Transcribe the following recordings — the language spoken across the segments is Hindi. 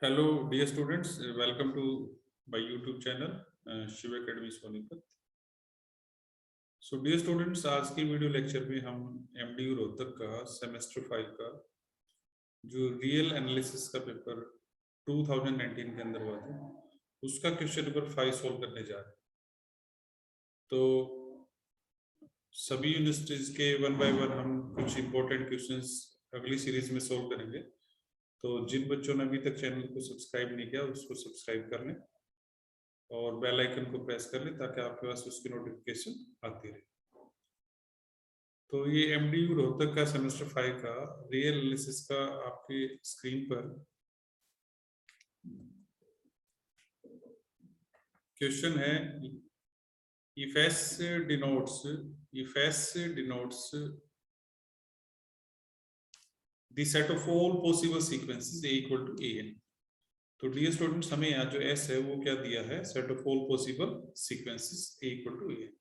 Hello, dear students. Welcome to my YouTube channel, Shiv academy Sonipat. So, dear students, आज के वीडियो लेक्चर में हम MDU रोहतक का सेमेस्टर 5 का जो रियल एनालिसिस का पेपर 2019 के अंदर हुआ था, उसका क्वेश्चन नंबर 5 सोल्व करने जा रहे हैं. तो सभी यूनिवर्सिटीज के वन बाय वन हम कुछ इंपॉर्टेंट क्वेश्चंस अगली सीरीज में सोल्व करेंगे. तो जिन बच्चों ने अभी तक चैनल को सब्सक्राइब नहीं किया उसको सब्सक्राइब कर लें और बेल आइकन को प्रेस कर लें ताकि आपके पास उसकी नोटिफिकेशन आती रहे. तो ये एमडीयू रोहतक का सेमेस्टर 5 का रियल एनालिसिस का आपके स्क्रीन पर क्वेश्चन है. If S denotes the set of all possible sequences a equal to an. तो डियर स्टूडेंट्स, हमें यहाँ जो s है वो क्या दिया है, set of all possible sequences a equal to an.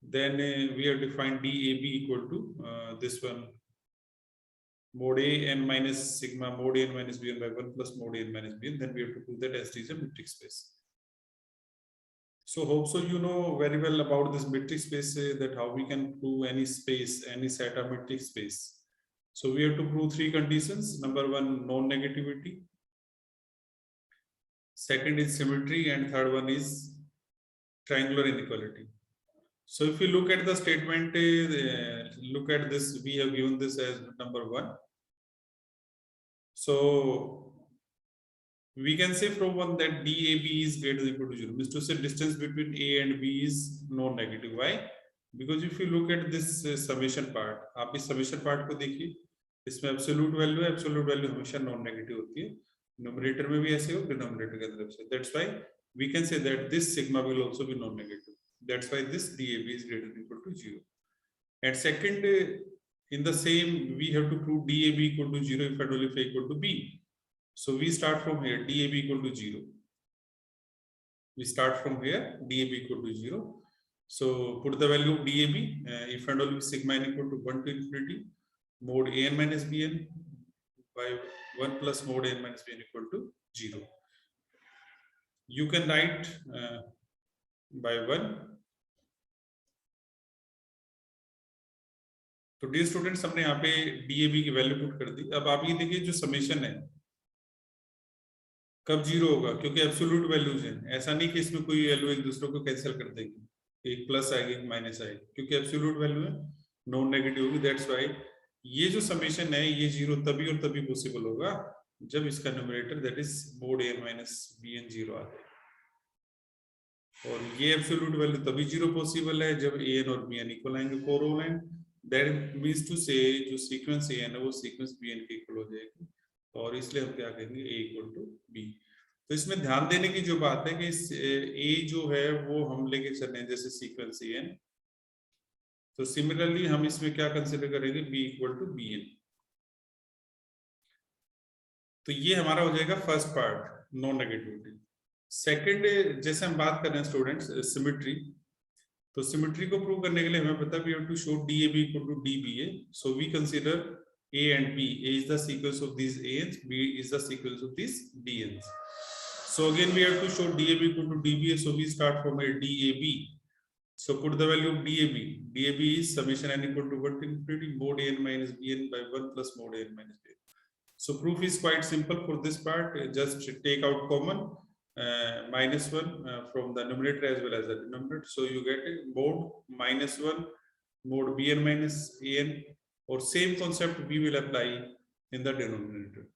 Then we have defined dab equal to this one, mod a n minus sigma mod a n minus bn by 1 plus mod a n minus bn. Then we have to prove that S is a metric space. So hope so you know very well about this metric space, that how we can prove any space, any set of metric space. So we have to prove three conditions. Number one, non-negativity. Second is symmetry, and third one is triangular inequality. So if you look at the statement, look at this, we have given this as number one. So we can say from one that DAB is greater than equal to 0, means to say distance between A and B is non-negative. Why? Because if you look at this summation part, आप इस summation part को देखिए, इसमें एब्सोल्यूट वैल्यू है, एब्सोल्यूट वैल्यू हमेशा नॉन नेगेटिव होती है, न्यूमरेटर में भी ऐसे हो, डिनोमिनेटर के अंदर ऐसे. That's why we can say that this sigma will also be non negative. That's why this DAB is greater than equal to 0. And second, in the same, we have to prove DAB equal to 0 if and only if A equal to B. So we start from here, DAB equal to 0. We start from here, DAB equal to 0. So put the value of DAB, if and only if sigma n equal to 1 to infinity mod a n minus bn by 1 plus mod a n minus bn equal to 0. You can write by 1. तो डियर स्टूडेंट्स, हमने यहाँ पे DAB की वैल्यू पुट कर दी. अब आप ये देखिए, जो समेशन है कब 0 होगा, क्योंकि एब्सोल्यूट वैल्यूज हैं. ऐसा नहीं कि इसमें कोई वैल्यू एक दूसरे को कैंसिल कर देगी, एक प्लस आएगी एक माइनस आएगी, क्योंकि एब्सोल्यूट वैल्यू है, नॉन नेगेटिव होगी. दैट्स व्हाई ये जो समेशन है ये 0 तभी और तभी पॉसिबल होगा जब इसका numerator that is mod a n minus bn 0 आ जाए. और ये एब्सोल्यूट वैल्यू तभी 0 पॉसिबल है जब a n और bn इक्वल आएंगे, कोरोलेंट. दैट मींस टू से जो सीक्वेंस a n है वो सीक्वेंस bn के इक्वल हो जाएगी, और इसलिए हम क्या कहेंगे a इक्वल टू b. तो इसमें ध्यान देने की जो बात है कि इस a जो है वो हम लेके चल रहे हैं जैसे सीक्वेंस a n. तो सिमिलरली हम इसमें क्या कंसीडर करेंगे, b इक्वल टू bn. तो ये हमारा हो जाएगा first part, non negativity. Second, जैसे हम बात कर रहे हैं स्टूडेंट्स सिमेट्री, तो सिमेट्री को प्रूव करने के लिए हमें पता है we have to show DAB equal to DBA. So we consider A and B. A is the sequence of these ANs, B is the sequence of these DNs. So again we have to show DAB equal to DBA, so we start from a DAB. So put the value of DAB. DAB is summation n equal to 1 to infinity mod a n minus bn by 1 plus mod a n minus bn. So proof is quite simple for this part. Just take out common minus 1 from the numerator as well as the denominator. So you get a mod minus 1 mod bn minus an, or same concept we will apply in the denominator.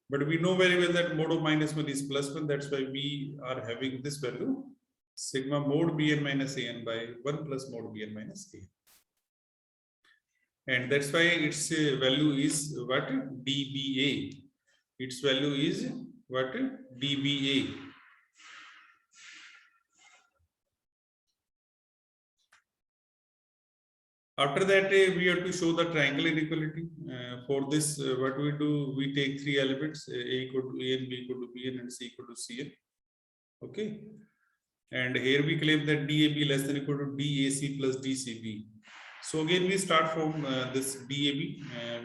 But we know very well that mod of minus 1 is plus 1. That's why we are having this value sigma mod bn minus an by 1 plus mod bn minus an. And that's why its value is what? DBA. Its value is what? DBA. After that, we have to show the triangle inequality. For this, what we do, we take three elements, A equal to A and B equal to B and C equal to CN. Okay. And here we claim that DAB less than equal to DAC plus DCB. So again, we start from this DAB.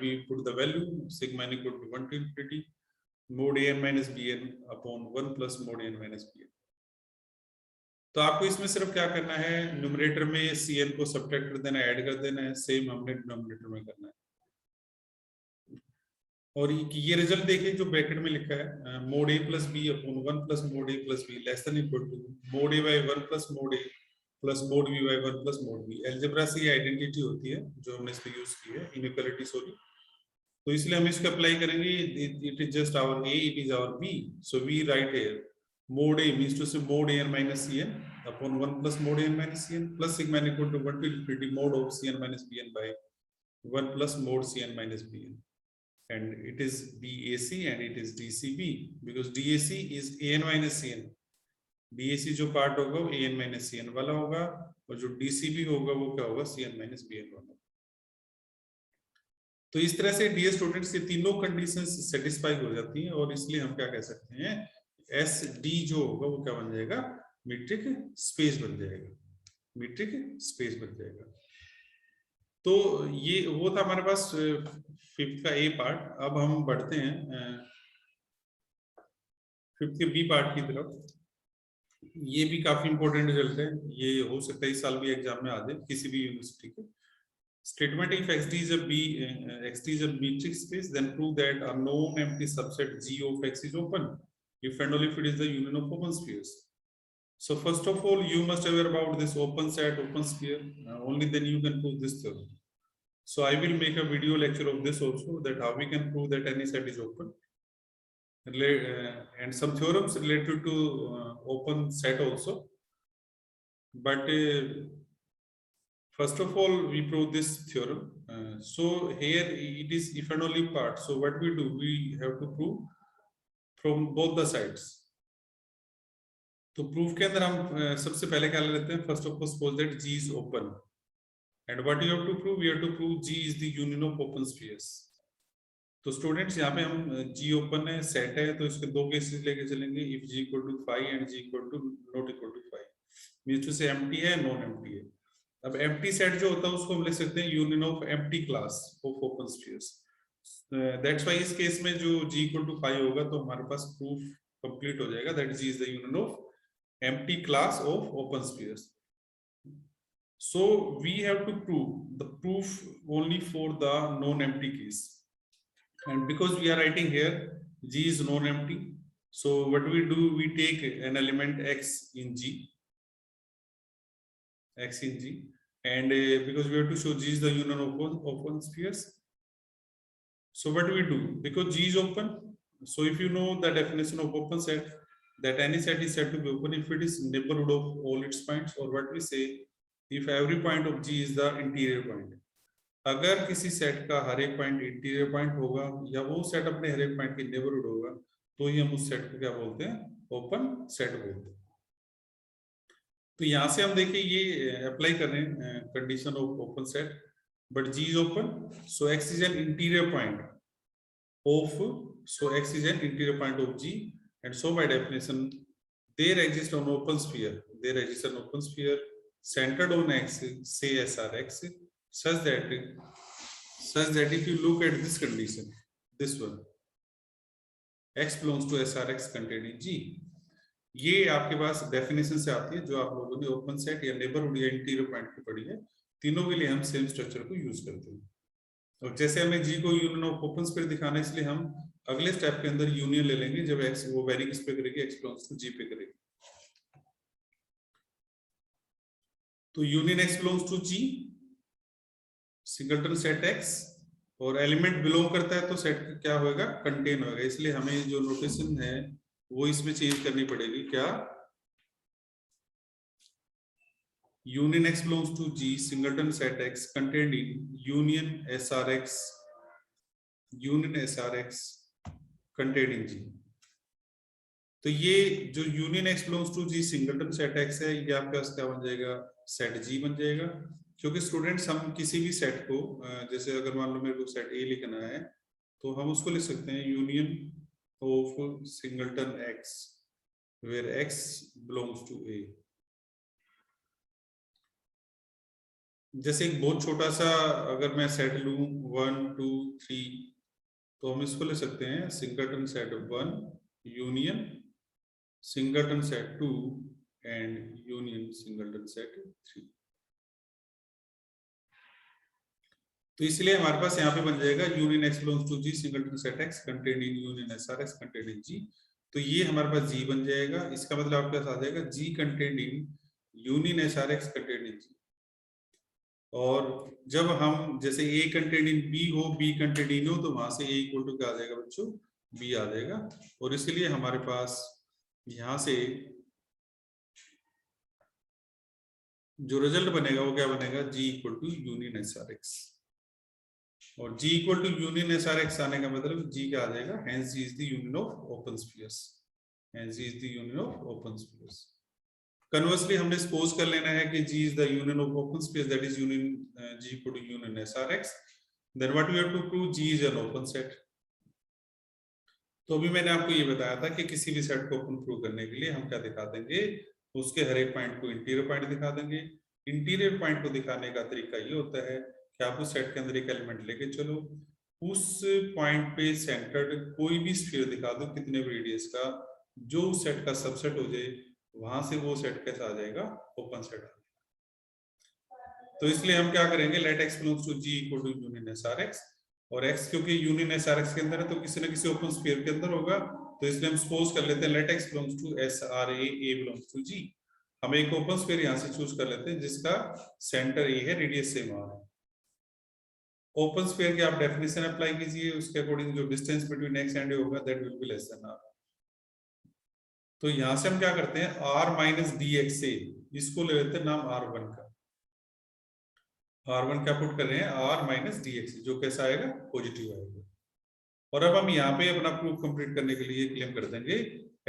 We put the value sigma n equal to 1 to infinity mod an minus bn upon 1 plus mod an minus bn। तो आपको इसमें सिर्फ क्या करना है, न्यूमरेटर में cn को सब्ट्रैक्ट कर देना, ऐड कर देना है, सेम हमने डिनोमिनेटर में करना है। और ये रिजल्ट देखिए जो ब्रैकेट में लिखा है, mod a plus b upon 1 plus mod a plus b less than equal to mod a by 1 plus mod a plus mod b by 1 plus mod b। Algebra से ये आइडेंटिटी होती है जो हमने इसमें यूज की है, इनइक्वालिटी सॉरी। तो इसलिए हम इसको अप्लाई करेंगे, it is just our a, it is our b, so we write here mod a means to say mod an minus cn upon 1 plus mod an minus cn plus sigma n equal to 1 to infinity mod of cn minus bn by 1 plus mod cn minus bn, and it is DAC and it is DCB because DAC is an minus cn। DAC जो पार्ट होगा वो an minus cn वाला होगा और जो DCB होगा वो क्या होगा, cn minus bn वाला। तो इस तरह से डियर स्टूडेंट्स ये तीनों कंडीशंस सेटिस्फाई हो जाती हैं और इसलिए हम क्या कह सकते हैं, एस डी जो होगा वो क्या बन जाएगा, मीट्रिक स्पेस बन जाएगा, मीट्रिक स्पेस बन जाएगा। तो ये वो था हमारे पास फिफ्थ का ए पार्ट। अब हम बढ़ते हैं फिफ्थ के बी पार्ट की तरफ। ये भी काफी इंपॉर्टेंट रिजल्ट है, ये हो सकता है इस साल भी एग्जाम में आ जाए किसी भी यूनिवर्सिटी के। Statement if XD is a XD is a metric space, then prove that a known empty subset G of X is open, if and only if it is the union of open spheres. So first of all, you must aware about this open set, open sphere. Only then you can prove this theorem. So I will make a video lecture of this also, that how we can prove that any set is open, and some theorems related to open set also. But first of all, we prove this theorem. So here it is if and only part. So what we do, we have to prove from both the sides. तो प्रूफ के अंदर हम सबसे पहले क्या लेते हैं, first of all suppose that G is open, and what you have to prove, we have to prove G is the union of open spheres. तो स्टूडेंट्स यहाँ पे हम G open है, सेट है, तो इसके दो केसेस लेके चलेंगे, if G equal to 5 and G equal to not equal to 5, means to say empty है, नॉन एम्प्टी है। अब एम्प्टी सेट जो होता है उसको हम लिख सकते हैं union of empty class of open spheres. That's why इस केस में जो G equal to 5 होगा तो हमारे पास प्रूफ कंप्लीट हो जाएगा, that G is the union of empty class of open spheres. So we have to prove the proof only for the non-empty case, and because we are writing here G is non-empty, so what we do, we take an element X in G, and because we have to show G is the union of open spheres. So what do we do, because G is open, so if you know the definition of open set, that any set is said to be open if it is neighborhood of all its points, or what we say, if every point of G is the interior point। अगर किसी सेट का हर एक पॉइंट इंटीरियर पॉइंट होगा या वो सेट अपने हर एक पॉइंट के नेबरहुड होगा, तो ही हम उस सेट को क्या बोलते हैं, ओपन सेट बोलते हैं। तो यहां से हम देखिए ये अप्लाई कर रहे हैं condition of open set, but G is open, so X is an interior point of, so X is an interior point of G, and so by definition there exists an open sphere, there exists an open sphere centered on X, say SRX, such that if you look at this condition, this one, X belongs to SRX containing G, ये आपके पास डेफिनेशन से आती है जो आप लोगों ने ओपन सेट या नेबरहुड या इंटीरियर पॉइंट की पढ़ी है, तीनों के लिए हम सेम स्ट्रक्चर को यूज करते हैं। और जैसे हमें G को यूनियन ऑफ ओपन स्फीयर दिखाना है, इसलिए हम अगले स्टेप के अंदर यूनियन ले लेंगे जब X वो वेरी किस पे करेगी, X बिलोंग्स टू G पे करेगी। तो union X belongs to G, singleton set X, और एलिमेंट बिलोंग करता है तो सेट क्या होगा, कंटेन होगा, इसलिए हमें जो नोटेशन है वो इसमें चेंज करनी पड़ेगी, क्या, union X belongs to G, singleton set X contained in union SRX, union SRX contained in G। तो ये जो union X belongs to G singleton set X है, ये आपके पास क्या बन जाएगा, सेट G बन जाएगा। क्योंकि स्टूडेंट्स हम किसी भी सेट को, जैसे अगर मान लो मेरे को सेट A लिखना है तो हम उसको लिख सकते हैं union of singleton X where X belongs to A। जैसे एक बहुत छोटा सा अगर मैं सेट लूं 1 2 3, तो हम इसको ले सकते हैं singleton set 1 union singleton set 2 and union singleton set 3। तो इसलिए हमारे पास यहाँ पे बन जाएगा union X belongs to G singleton set X contained in union S R X contained in G. तो ये हमारे पास जी बन जाएगा। इसका मतलब आपके पास आ जाएगा G contained in union S R X contained in G. और जब हम जैसे ए कंटेन्ड इन बी हो, बी कंटेन्ड इन हो, तो वहां से ए इक्वल टू क्या आ जाएगा बच्चों, बी आ जाएगा। और इसलिए हमारे पास यहां से जो रिजल्ट बनेगा वो क्या बनेगा, G equal to union S R X. और G equal to union S R X आने का मतलब G क्या आ जाएगा, hence G is the union of open spheres, hence G is the union of open spheres. Conversely हमने सपोज कर लेना है कि G is the union of open spheres, that is union G equal to union S R X, then what we have to prove, G is an open set. तो अभी मैंने आपको ये बताया था कि किसी भी सेट को ओपन प्रूव करने के लिए हम क्या दिखा देंगे, उसके हर एक पॉइंट को इंटीरियर पॉइंट दिखा देंगे। इंटीरियर पॉइंट को दिखाने का तरीका ये होता है कि आप उस सेट के अंदर एक एलिमेंट लेके चलो, उस पॉइंट पे सेंटर्ड कोई भी स्फीयर दिखा दो कितने भी रेडियस का, जो उस सेट का सबसेट हो जाए, वहां से वो सेट कैसा आ जाएगा, ओपन सेट आ जाएगा। तो इसलिए हम क्या करेंगे, let X belongs to G equal to union S R X, और x क्योंकि यूनियन एस आर एक्स के अंदर है तो किसी ना किसी ओपन स्फीयर के अंदर होगा, तो इसलिए हम सपोज कर लेते हैं let x belongs to S R A belongs to G. हम एक ओपन स्फीयर यहां से चूज कर लेते हैं जिसका सेंटर ए है, रेडियस सेम आर है। ओपन स्फीयर की आप डेफिनेशन अप्लाई कीजिए, उसके अकॉर्डिंग जो डिस्टेंस बिटवीन x एंड ए होगा that will be less than r। तो यहां से हम क्या करते हैं, r माइनस डी एक्स से इसको ले लेते हैं नाम r1 का। r1 क्या पुट कर रहे हैं, r माइनस डी एक्स, जो कैसा आएगा, पॉजिटिव आएगा। और अब हम यहाँ पे अपना प्रूफ कंप्लीट करने के लिए क्लेम कर देंगे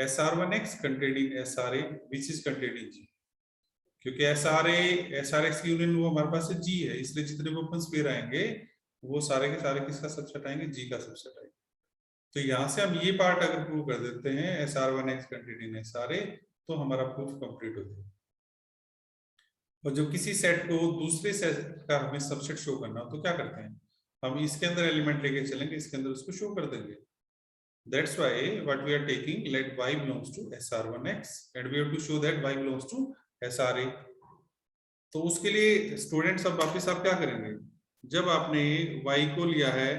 SR1X contained in SRA which is contained in G, क्योंकि SRX की यूनियन वो हमारे पास G है, इसलिए जितने भी ओपन स्फीयर आएंगे वो सारे के सारे किसका सबसेट आएंगे, G का सबसेट आएंगे। तो यहाँ से हम ये पार्ट अगर प्रूव कर देते हैं SR1X कंटेन्ड इन SRA, तो हमारा प्रूफ कंप्लीट हो जाएगा। और जो किसी सेट को दूसरे सेट का हमें सबसेट शो करना हो तो क्या करते हैं, हम इसके अंदर एलिमेंट लेके चलेंगे, इसके अंदर उसको शो कर देंगे। That's why what we are taking, let y belongs to SR1X and we have to show that y belongs to SRA। तो उसके लिए स्टूडेंट्स अब वापस आप क्या करेंगे, जब आपने y को लिया है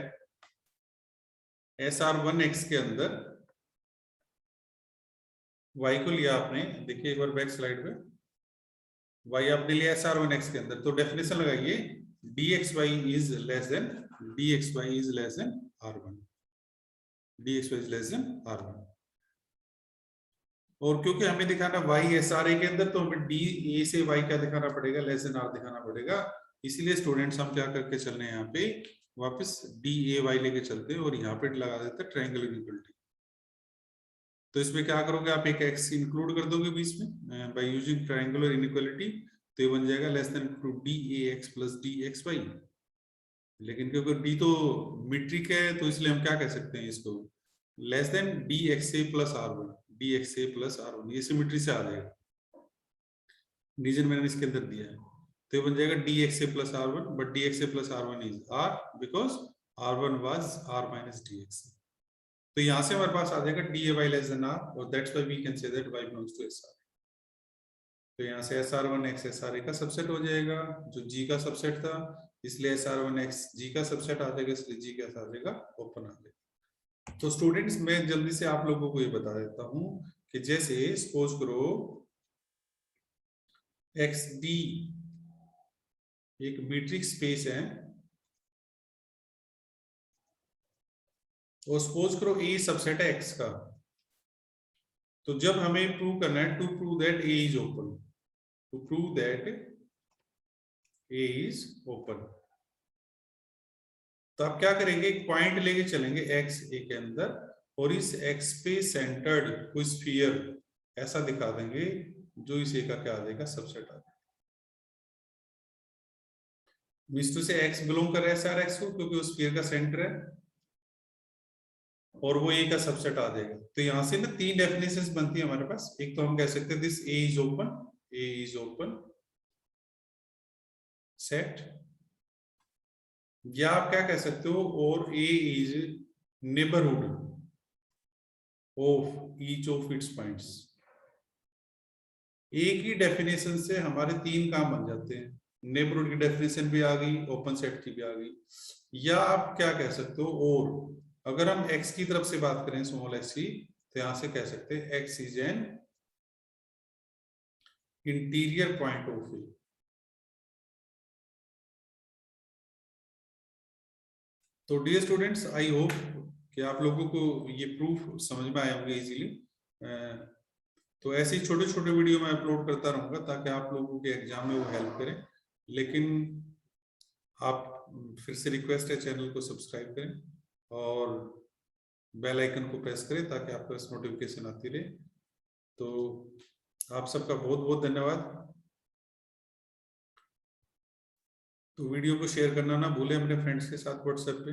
SR1X के अंदर, y को लिया आपने, देखिए एक बार बैक स्लाइड पे, y आपने लिया SR1X के अंदर, तो डेफिनेशन लगाइए dxy is less than dxy is less than r1, dxy is less than r1। और क्योंकि हमें दिखाना y एस आर ए के अंदर, तो हमें डी ए से y क्या दिखाना पड़ेगा, लेस देन r दिखाना पड़ेगा। इसीलिए स्टूडेंट्स हम क्या करके चल रहे हैं, यहाँ पे वापस डी ए वाई लेके चलते हैं और यहाँ पे लगा देते हैं ट्रायंगल इनइक्वालिटी। तो इसमें क्या करोगे आप, एक x इंक्लूड कर दोगे बीच में बाय यूजिंग ट्रायंगुलर इनइक्वालिटी, तो ये बन जाएगा less than D A X plus D X Y. लेकिन क्योंकि d तो मीट्रिक है तो इसलिए हम क्या कह सकते हैं इसको, less than D X A plus R one, D X A plus R one, ये सिमेट्री से आ जाएगा, रीजन मैंने इसके अंदर दिया है। तो ये बन जाएगा D X A plus R one, but D X A plus R one is R because R one was R minus D X. तो यहां से हमारे पास आ जाएगा D A Y less than R, और that's why we can say that Y belongs to S R. तो यहाँ से S R one X S R A का सबसेट हो जाएगा, जो जी का सबसेट था, इसलिए एस आर वन एक्स जी का सबसेट आ जाएगा, इसलिए जी कैसा आ जाएगा, ओपन आ जाएगा। तो स्टूडेंट्स मैं जल्दी से आप लोगों को ये बता देता हूं कि जैसे सपोज करो एक्स डी एक मीट्रिक स्पेस है, और सपोज करो ए सबसेट है एक्स का, तो जब हमें प्रूव करना है to prove that A is open, to prove that A is open, तो आप क्या करेंगे, एक पॉइंट लेके चलेंगे एक्स ए के अंदर, और इस एक्स पे सेंटर्ड कोई स्फीयर ऐसा दिखा देंगे जो इस ए का क्या आ जाएगा, सबसेट आ जाएगा। मिस्टू से एक्स बिलोंग कर रहा है सारा एक्स को, क्योंकि उस स्फीयर का सेंटर है, और वो ए का सबसेट आ जाएगा। तो यहां से ना तीन डेफिनेशंस बनती है हमारे पास। एक तो हम कह सकते हैं this A is open, A is open set, या आप क्या कह सकते हो, और A is neighbourhood of each of its points. एक ही डेफिनेशन से हमारे 3 काम बन जाते हैं। नेबरहुड की डेफिनेशन भी आ गई, ओपन सेट की भी आ गई। या आप क्या कह सकते हो, और अगर हम x की तरफ से बात करें, स्मॉल x की, तो यहां से कह सकते हैं x is an interior point of A. तो डियर स्टूडेंट्स, आई होप कि आप लोगों को ये प्रूफ समझ में आए होंगे इजीली। तो ऐसे ही छोटे छोटे वीडियो मैं अपलोड करता रहूंगा ताकि आप लोगों के एग्जाम में वो हेल्प करें। लेकिन आप फिर से रिक्वेस्ट है, चैनल को सब्सक्राइब करें और बेल आइकन को प्रेस करें ताकि आपको इस नोटिफिकेशन आती रहे। तो आप सबका बहुत बहुत धन्यवाद। तो वीडियो को शेयर करना ना भूलें अपने फ्रेंड्स के साथ व्हाट्सएप पे।